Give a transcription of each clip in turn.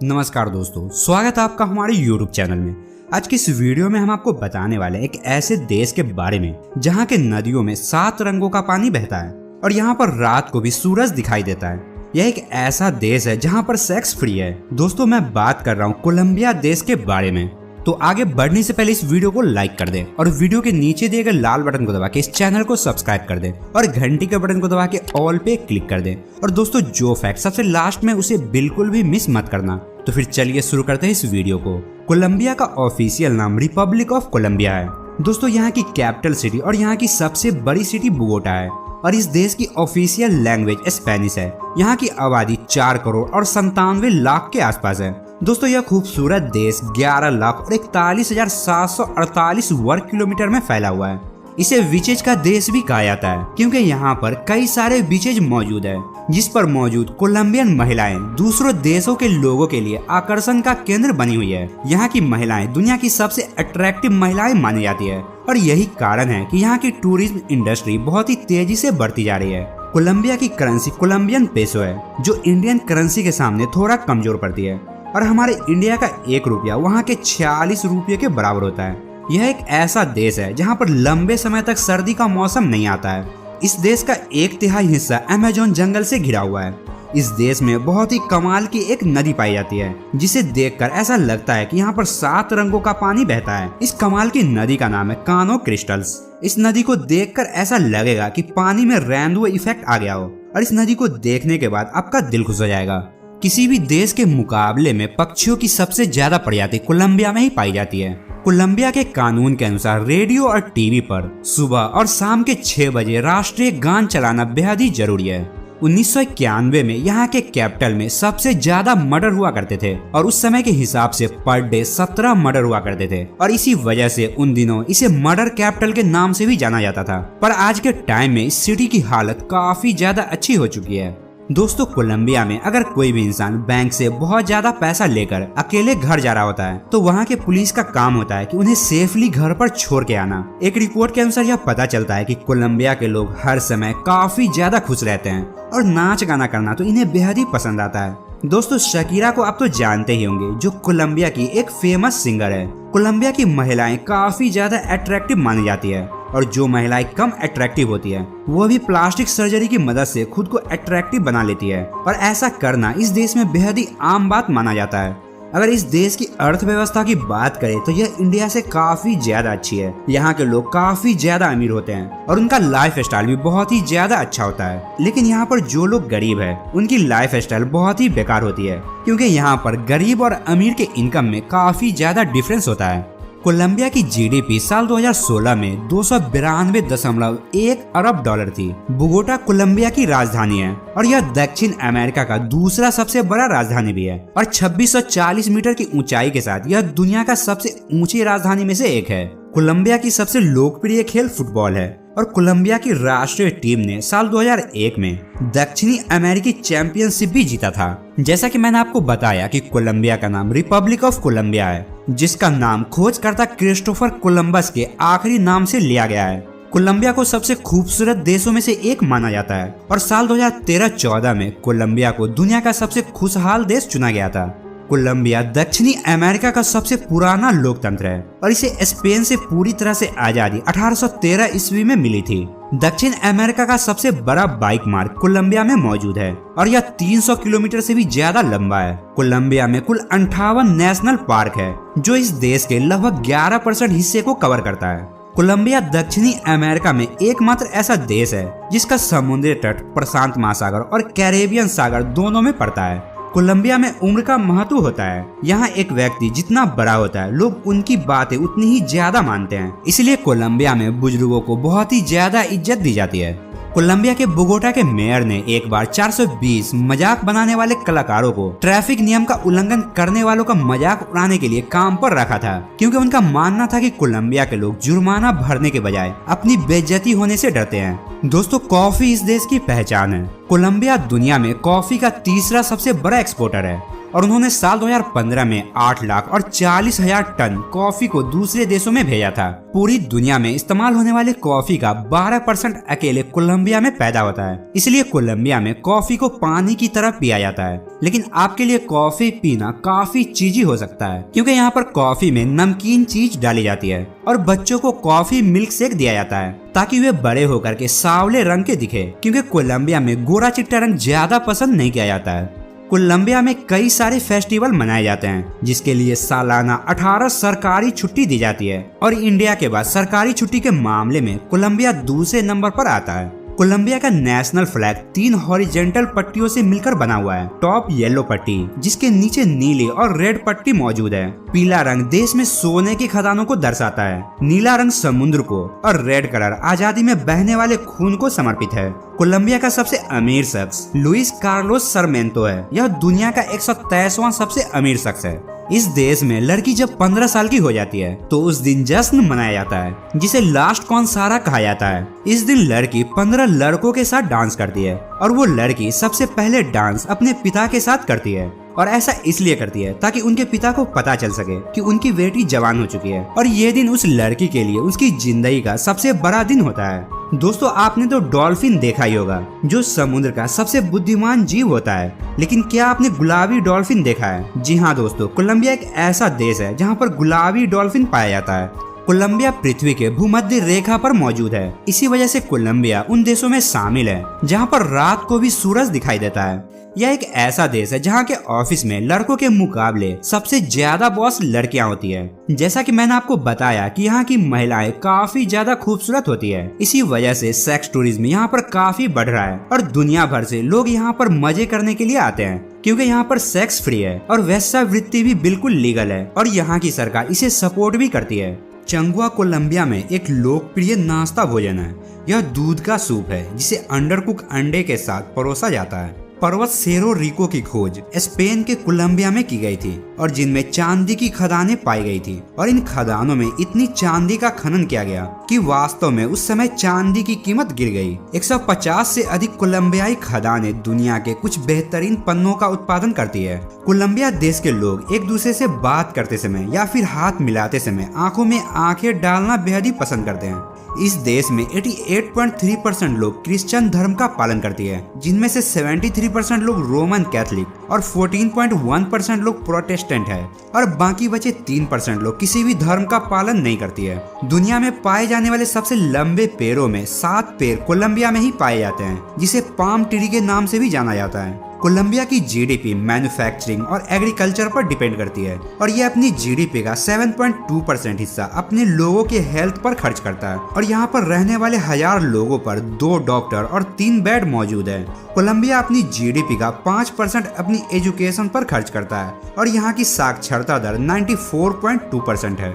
नमस्कार दोस्तों, स्वागत है आपका हमारे YouTube चैनल में। आज की इस वीडियो में हम आपको बताने वाले हैं एक ऐसे देश के बारे में जहां के नदियों में 7 रंगों का पानी बहता है और यहां पर रात को भी सूरज दिखाई देता है। यह एक ऐसा देश है जहां पर सेक्स फ्री है। दोस्तों, मैं बात कर रहा हूं कोलंबिया देश के बारे में। तो आगे बढ़ने से पहले इस वीडियो को लाइक कर दें और वीडियो के नीचे दिए गए लाल बटन को दबा के इस चैनल को सब्सक्राइब कर दें और घंटी के बटन को दबा के ऑल पे क्लिक कर दें। और दोस्तों, जो फैक्ट सबसे लास्ट में उसे बिल्कुल भी मिस मत करना। तो फिर चलिए शुरू करते हैं इस वीडियो को। कोलंबिया का ऑफिशियल नाम रिपब्लिक ऑफ कोलंबिया है। दोस्तों, यहाँ की कैपिटल सिटी और यहाँ की सबसे बड़ी सिटी बोगोटा है और इस देश की ऑफिशियल लैंग्वेज स्पेनिश है। यहाँ की आबादी 4 करोड़ और 97 लाख के आसपास है। दोस्तों, यह खूबसूरत देश 11 लाख और 41,748 वर्ग किलोमीटर में फैला हुआ है। इसे बीचेज का देश भी कहा जाता है क्योंकि यहाँ पर कई सारे बीचेज मौजूद है जिस पर मौजूद कोलंबियन महिलाएं दूसरों देशों के लोगों के लिए आकर्षण का केंद्र बनी हुई है। यहाँ की महिलाएं दुनिया की सबसे अट्रैक्टिव महिलाएं मानी जाती है और यही कारण है कि यहाँ की टूरिज्म इंडस्ट्री बहुत ही तेजी से बढ़ती जा रही है। कोलंबिया की करेंसी कोलंबियन पेसो है जो इंडियन करेंसी के सामने थोड़ा कमजोर पड़ती है और हमारे इंडिया का 1 रुपया वहाँ के 46 रुपये के बराबर होता है। यह एक ऐसा देश है जहाँ पर लंबे समय तक सर्दी का मौसम नहीं आता है। इस देश का 1/3 हिस्सा अमेज़न जंगल से घिरा हुआ है। इस देश में बहुत ही कमाल की एक नदी पाई जाती है जिसे देखकर ऐसा लगता है कि यहाँ पर 7 रंगों का पानी बहता है। इस कमाल की नदी का नाम है कानो क्रिस्टल्स। इस नदी को देखकर ऐसा लगेगा कि पानी में रेनबो इफेक्ट आ गया हो और इस नदी को देखने के बाद आपका दिल खुश हो जाएगा। किसी भी देश के मुकाबले में पक्षियों की सबसे ज्यादा प्रजाति कोलंबिया में ही पाई जाती है। कोलंबिया के कानून के अनुसार रेडियो और टीवी पर सुबह और शाम के 6 बजे राष्ट्रीय गान चलाना बेहद ही जरूरी है। 1991 में यहाँ के कैपिटल में सबसे ज्यादा मर्डर हुआ करते थे और उस समय के हिसाब से पर डे 17 मर्डर हुआ करते थे और इसी वजह से उन दिनों इसे मर्डर कैपिटल के नाम से भी जाना जाता था। पर आज के टाइम में इस सिटी की हालत काफी ज्यादा अच्छी हो चुकी है। दोस्तों, कोलंबिया में अगर कोई भी इंसान बैंक से बहुत ज्यादा पैसा लेकर अकेले घर जा रहा होता है तो वहाँ के पुलिस का काम होता है कि उन्हें सेफली घर पर छोड़ के आना। एक रिपोर्ट के अनुसार यह पता चलता है कि कोलंबिया के लोग हर समय काफी ज्यादा खुश रहते हैं और नाच गाना करना तो इन्हें बेहद ही पसंद आता है। दोस्तों, शकीरा को आप तो जानते ही होंगे जो कोलंबिया की एक फेमस सिंगर है। कोलंबिया की महिलाएं काफी ज्यादा अट्रैक्टिव मानी जाती है और जो महिलाएं कम अट्रैक्टिव होती है वो भी प्लास्टिक सर्जरी की मदद से खुद को अट्रैक्टिव बना लेती है और ऐसा करना इस देश में बेहद ही आम बात माना जाता है। अगर इस देश की अर्थव्यवस्था की बात करें तो यह इंडिया से काफी ज्यादा अच्छी है। यहाँ के लोग काफी ज्यादा अमीर होते हैं और उनका लाइफ स्टाइल भी बहुत ही ज्यादा अच्छा होता है। लेकिन यहाँ पर जो लोग गरीब है उनकी लाइफ स्टाइल बहुत ही बेकार होती है क्योंकि यहाँ पर गरीब और अमीर के इनकम में काफी ज्यादा डिफरेंस होता है। कोलंबिया की जीडीपी साल 2016 में 292.1 अरब डॉलर थी। बोगोटा कोलंबिया की राजधानी है और यह दक्षिण अमेरिका का दूसरा सबसे बड़ा राजधानी भी है और 2640 मीटर की ऊंचाई के साथ यह दुनिया का सबसे ऊंची राजधानी में से एक है। कोलंबिया की सबसे लोकप्रिय खेल फुटबॉल है और कोलंबिया की राष्ट्रीय टीम ने साल 2001 में दक्षिणी अमेरिकी चैंपियनशिप भी जीता था। जैसा कि मैंने आपको बताया कि कोलंबिया का नाम रिपब्लिक ऑफ कोलंबिया है जिसका नाम खोजकर्ता क्रिस्टोफर कोलंबस के आखिरी नाम से लिया गया है। कोलंबिया को सबसे खूबसूरत देशों में से एक माना जाता है और साल 2013-14 में कोलंबिया को दुनिया का सबसे खुशहाल देश चुना गया था। कोलंबिया दक्षिणी अमेरिका का सबसे पुराना लोकतंत्र है और इसे स्पेन से पूरी तरह से आजादी 1813 ईस्वी में मिली थी। दक्षिण अमेरिका का सबसे बड़ा बाइक मार्ग कोलंबिया में मौजूद है और यह 300 किलोमीटर से भी ज्यादा लंबा है। कोलंबिया में कुल 58 नेशनल पार्क है जो इस देश के लगभग 11% हिस्से को कवर करता है। कोलंबिया दक्षिणी अमेरिका में एकमात्र ऐसा देश है जिसका समुद्री तट प्रशांत महासागर और कैरेबियन सागर दोनों में पड़ता है। कोलंबिया में उम्र का महत्व होता है। यहाँ एक व्यक्ति जितना बड़ा होता है लोग उनकी बातें उतनी ही ज्यादा मानते हैं, इसलिए कोलंबिया में बुजुर्गों को बहुत ही ज्यादा इज्जत दी जाती है। कोलंबिया के बोगोटा के मेयर ने एक बार 420 मजाक बनाने वाले कलाकारों को ट्रैफिक नियम का उल्लंघन करने वालों का मजाक उड़ाने के लिए काम पर रखा था क्योंकि उनका मानना था कि कोलंबिया के लोग जुर्माना भरने के बजाय अपनी बेइज्जती होने से डरते हैं। दोस्तों, कॉफी इस देश की पहचान है। कोलंबिया दुनिया में कॉफी का तीसरा सबसे बड़ा एक्सपोर्टर है और उन्होंने साल 2015 में 8,40,000 टन कॉफी को दूसरे देशों में भेजा था। पूरी दुनिया में इस्तेमाल होने वाले कॉफी का 12% अकेले कोलंबिया में पैदा होता है। इसलिए कोलंबिया में कॉफी को पानी की तरह पिया जाता है। लेकिन आपके लिए कॉफी पीना काफी चीजी हो सकता है, क्योंकि यहाँ पर कॉफी में नमकीन चीज डाली जाती है और बच्चों को कॉफी मिल्क शेक दिया जाता है ताकि वे बड़े होकर के सांवले रंग के दिखे, क्योंकि कोलंबिया में गोरा चिट्टा रंग ज्यादा पसंद नहीं किया जाता है। कोलंबिया में कई सारे फेस्टिवल मनाए जाते हैं, जिसके लिए सालाना 18 सरकारी छुट्टी दी जाती है और इंडिया के बाद सरकारी छुट्टी के मामले में कोलंबिया दूसरे नंबर पर आता है। कोलंबिया का नेशनल फ्लैग 3 हॉरिजेंटल पट्टियों से मिलकर बना हुआ है। टॉप येलो पट्टी, जिसके नीचे नीली और रेड पट्टी मौजूद है। पीला रंग देश में सोने की खदानों को दर्शाता है, नीला रंग समुद्र को और रेड कलर आजादी में बहने वाले खून को समर्पित है। कोलंबिया का सबसे अमीर शख्स लुइस कार्लोस सरमेंतो है। यह दुनिया का 123वां सबसे अमीर शख्स है। इस देश में लड़की जब 15 साल की हो जाती है तो उस दिन जश्न मनाया जाता है, जिसे लास्ट कॉन्सारा कहा जाता है। इस दिन लड़की 15 लड़कों के साथ डांस करती है और वो लड़की सबसे पहले डांस अपने पिता के साथ करती है। और ऐसा इसलिए करती है ताकि उनके पिता को पता चल सके कि उनकी बेटी जवान हो चुकी है और ये दिन उस लड़की के लिए उसकी जिंदगी का सबसे बड़ा दिन होता है। दोस्तों, आपने तो डॉल्फिन देखा ही होगा, जो समुद्र का सबसे बुद्धिमान जीव होता है। लेकिन क्या आपने गुलाबी डॉल्फिन देखा है? जी हाँ दोस्तों, कोलंबिया एक ऐसा देश है जहाँ पर गुलाबी डॉल्फिन पाया जाता है। कोलंबिया पृथ्वी के भूमध्य रेखा पर मौजूद है। इसी वजह से कोलंबिया उन देशों में शामिल है जहाँ पर रात को भी सूरज दिखाई देता है। यह एक ऐसा देश है जहाँ के ऑफिस में लड़कों के मुकाबले सबसे ज्यादा बॉस लड़कियां होती है। जैसा कि मैंने आपको बताया कि यहाँ की महिलाएं काफी ज्यादा खूबसूरत होती है। इसी वजह से सेक्स टूरिज्म यहाँ पर काफी बढ़ रहा है और दुनिया भर से लोग यहाँ पर मजे करने के लिए आते हैं, क्योंकि यहाँ पर सेक्स फ्री है और वेश्यावृत्ति भी बिल्कुल लीगल है और यहाँ की सरकार इसे सपोर्ट भी करती है। चंगुआ कोलंबिया में एक लोकप्रिय नाश्ता भोजन है। यह दूध का सूप है जिसे अंडरकुक अंडे के साथ परोसा जाता है। पर्वत सेरो रिको की खोज स्पेन के कोलंबिया में की गई थी और जिनमें चांदी की खदानें पाई गई थी और इन खदानों में इतनी चांदी का खनन किया गया कि वास्तव में उस समय चांदी की कीमत गिर गई। 150 से अधिक कोलंबियाई खदानें दुनिया के कुछ बेहतरीन पन्नों का उत्पादन करती है। कोलंबिया देश के लोग एक दूसरे से बात करते समय या फिर हाथ मिलाते समय आंखों में आंखें डालना बेहद ही पसंद करते हैं। इस देश में 88.3% लोग क्रिश्चियन धर्म का पालन करती है, जिनमें से 73% लोग रोमन कैथोलिक और 14.1% लोग प्रोटेस्टेंट है और बाकी बचे 3% लोग किसी भी धर्म का पालन नहीं करती है। दुनिया में पाए जाने वाले सबसे लंबे पेड़ों में 7 पेड़ कोलंबिया में ही पाए जाते हैं, जिसे पाम ट्री के नाम से भी जाना जाता है। कोलंबिया की जीडीपी मैन्युफैक्चरिंग और एग्रीकल्चर पर डिपेंड करती है और ये अपनी जीडीपी का 7.2% हिस्सा अपने लोगों के हेल्थ पर खर्च करता है और यहाँ पर रहने वाले 1000 लोगों पर 2 डॉक्टर और 3 बेड मौजूद है। कोलंबिया अपनी जीडीपी का 5% अपनी एजुकेशन पर खर्च करता है और यहाँ की साक्षरता दर 94.2% है।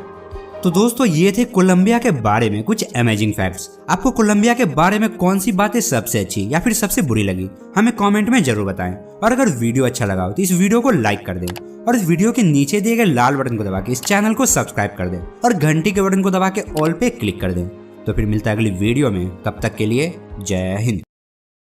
तो दोस्तों, ये थे कोलंबिया के बारे में कुछ अमेजिंग फैक्ट्स। आपको कोलंबिया के बारे में कौन सी बातें सबसे अच्छी या फिर सबसे बुरी लगी, हमें कमेंट में जरूर बताएं। और अगर वीडियो अच्छा लगा हो तो इस वीडियो को लाइक कर दें और इस वीडियो के नीचे दिए गए लाल बटन को दबा के इस चैनल को सब्सक्राइब कर दें और घंटी के बटन को दबा के ऑल पे क्लिक कर दें। तो फिर मिलता है अगली वीडियो में, तब तक के लिए जय हिंद।